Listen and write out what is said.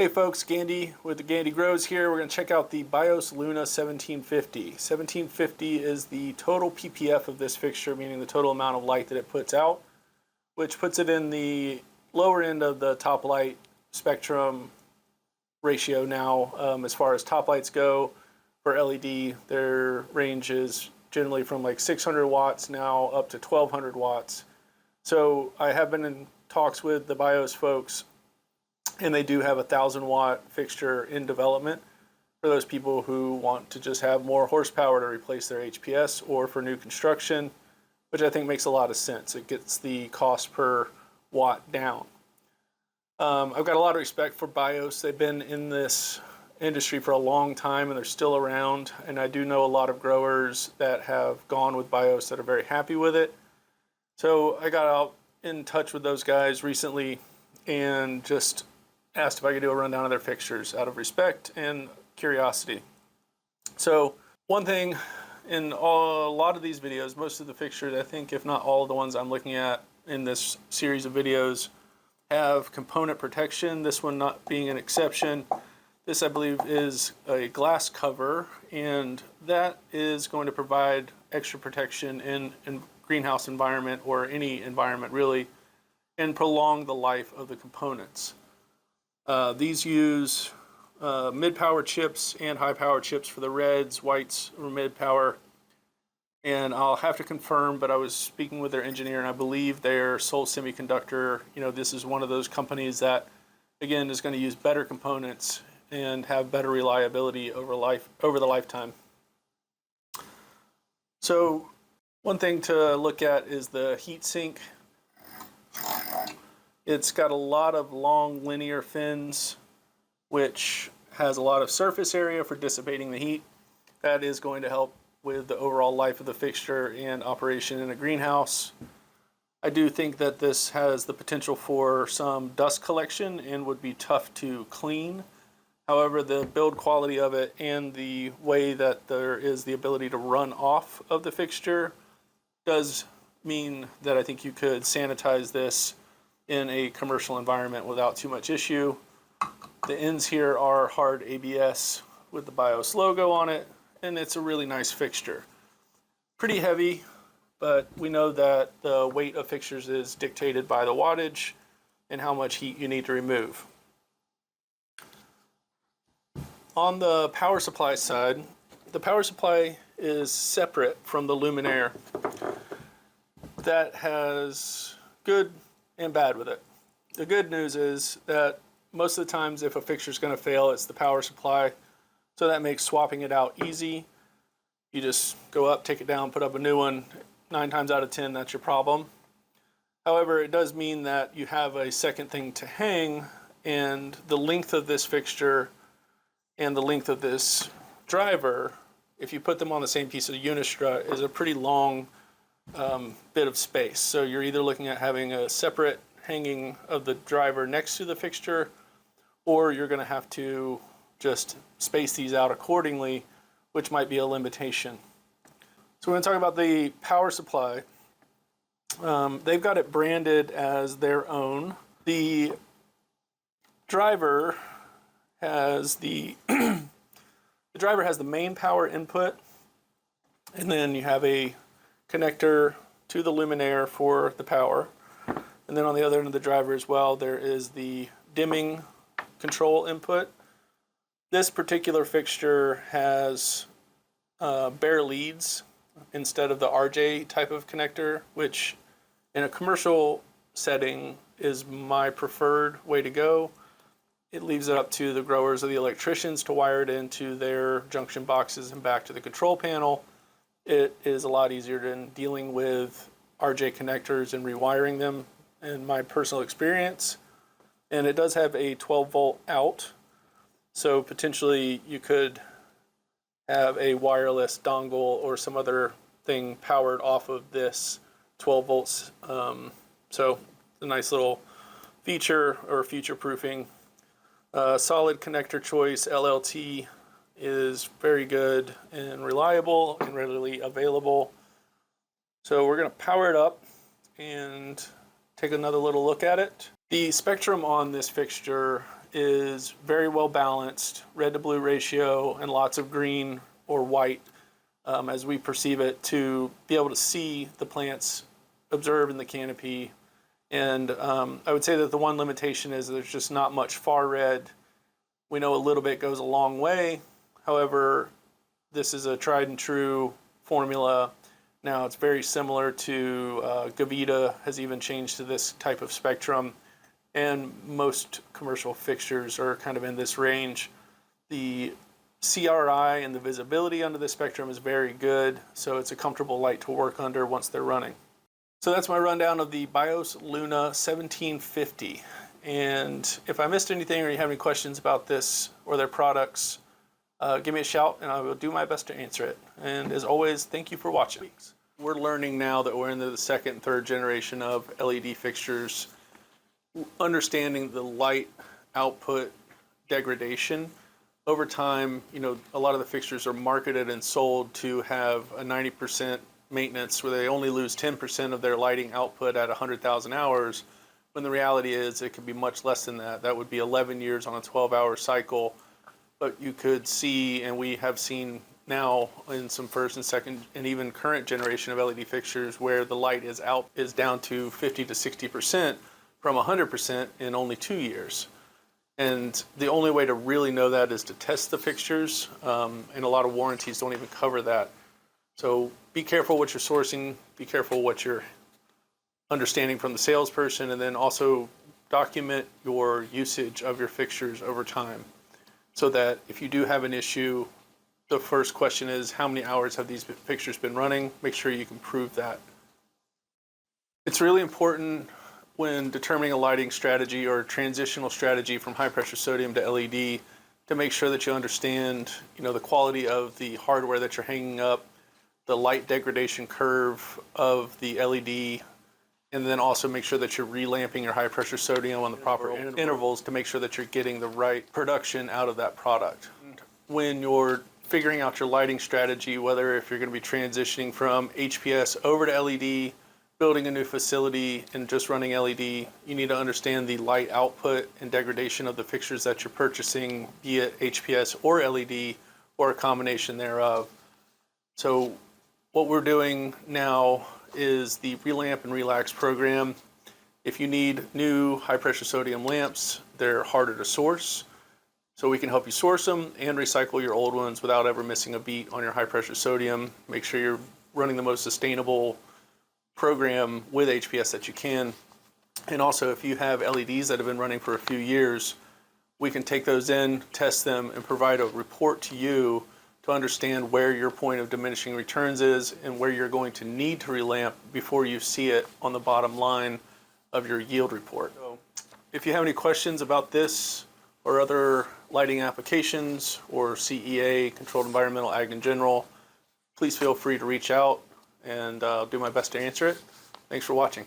Hey folks, Gandy with the Gandy Grows here. We're going to check out the BIOS Luna 1750. 1750 is the total PPF of this fixture, meaning the total amount of light that it puts out, which puts it in the lower end of the top light spectrum ratio now. As far as top lights go for LED, their range is generally from like 600 watts now up to 1200 watts. So I have been in talks with the BIOS folks, and they do have a 1000-watt fixture in development for those people who want to just have more horsepower to replace their HPS or for new construction, which I think makes a lot of sense. It gets the cost per watt down. I've got a lot of respect for BIOS. They've been in this industry for a long time and they're still around. And I do know a lot of growers that have gone with BIOS that are very happy with it. So I got out in touch with those guys recently and just asked if I could do a rundown of their fixtures out of respect and curiosity. So one thing in a lot of these videos, most of the fixtures, I think if not all of the ones I'm looking at in this series of videos, have component protection, this one not being an exception. This, I believe, is a glass cover, and that is going to provide extra protection in greenhouse environment or any environment really, and prolong the life of the components. These use mid-power chips and high-power chips for the reds, whites or mid-power. And I'll have to confirm, but I was speaking with their engineer and I believe their Seoul Semiconductor, this is one of those companies that, again, is going to use better components and have better reliability over the lifetime. So one thing to look at is the heat sink. It's got a lot of long linear fins, which has a lot of surface area for dissipating the heat. That is going to help with the overall life of the fixture and operation in a greenhouse. I do think that this has the potential for some dust collection and would be tough to clean. However, the build quality of it and the way that there is the ability to run off of the fixture does mean that I think you could sanitize this in a commercial environment without too much issue. The ends here are hard ABS with the BIOS logo on it, and it's a really nice fixture. Pretty heavy, but we know that the weight of fixtures is dictated by the wattage and how much heat you need to remove. On the power supply side, the power supply is separate from the luminaire. That has good and bad with it. The good news is that most of the times if a fixture is going to fail, it's the power supply. So that makes swapping it out easy. You just go up, take it down, put up a new one. 9 times out of 10, that's your problem. However, it does mean that you have a second thing to hang, and the length of this fixture and the length of this driver, if you put them on the same piece of unistrut, is a pretty long bit of space. So you're either looking at having a separate hanging of the driver next to the fixture, or you're going to have to just space these out accordingly, which might be a limitation. So we're going to talk about the power supply. They've got it branded as their own. The driver has the driver has the main power input, and then you have a connector to the luminaire for the power. And then on the other end of the driver as well, there is the dimming control input. This particular fixture has bare leads instead of the RJ type of connector, which in a commercial setting is my preferred way to go. It leaves it up to the growers or the electricians to wire it into their junction boxes and back to the control panel. It is a lot easier than dealing with RJ connectors and rewiring them in my personal experience. And it does have a 12-volt out, so potentially you could have a wireless dongle or some other thing powered off of this 12 volts. So a nice little feature or future proofing. Solid connector choice, LLT, is very good and reliable and readily available. So we're going to power it up and take another little look at it. The spectrum on this fixture is very well balanced, red to blue ratio, and lots of green or white as we perceive it, to be able to see the plants observed in the canopy. And I would say that the one limitation is there's just not much far red. We know a little bit goes a long way. However, this is a tried and true formula. Now it's very similar to Gavita has even changed to this type of spectrum, and most commercial fixtures are kind of in this range. The CRI and the visibility under the spectrum is very good, so it's a comfortable light to work under once they're running. So that's my rundown of the BIOS Luna 1750. And if I missed anything or you have any questions about this or their products, give me a shout and I will do my best to answer it. And as always, thank you for watching. We're learning now that we're into the second and third generation of LED fixtures, understanding the light output degradation. Over time, a lot of the fixtures are marketed and sold to have a 90% maintenance where they only lose 10% of their lighting output at 100,000 hours, when the reality is it could be much less than that. That would be 11 years on a 12-hour cycle. But you could see, and we have seen now in some first and second and even current generation of LED fixtures, where the light is down to 50 to 60% from 100% in only 2 years. And the only way to really know that is to test the fixtures, and a lot of warranties don't even cover that. So be careful what you're sourcing, be careful what you're understanding from the salesperson, and then also document your usage of your fixtures over time, so that if you do have an issue, the first question is, how many hours have these fixtures been running? Make sure you can prove that. It's really important when determining a lighting strategy or transitional strategy from high pressure sodium to LED to make sure that you understand, the quality of the hardware that you're hanging up, the light degradation curve of the LED, and then also make sure that you're relamping your high pressure sodium on the proper intervals to make sure that you're getting the right production out of that product. When you're figuring out your lighting strategy, whether if you're going to be transitioning from HPS over to LED, building a new facility and just running LED, you need to understand the light output and degradation of the fixtures that you're purchasing, be it HPS or LED or a combination thereof. So what we're doing now is the Relamp and Relax program. If you need new high pressure sodium lamps, they're harder to source. So we can help you source them and recycle your old ones without ever missing a beat on your high pressure sodium. Make sure you're running the most sustainable program with HPS that you can. And also, if you have LEDs that have been running for a few years, we can take those in, test them, and provide a report to you to understand where your point of diminishing returns is and where you're going to need to relamp before you see it on the bottom line of your yield report. So if you have any questions about this or other lighting applications or CEA, controlled environmental ag in general, please feel free to reach out, and I'll do my best to answer it. Thanks for watching.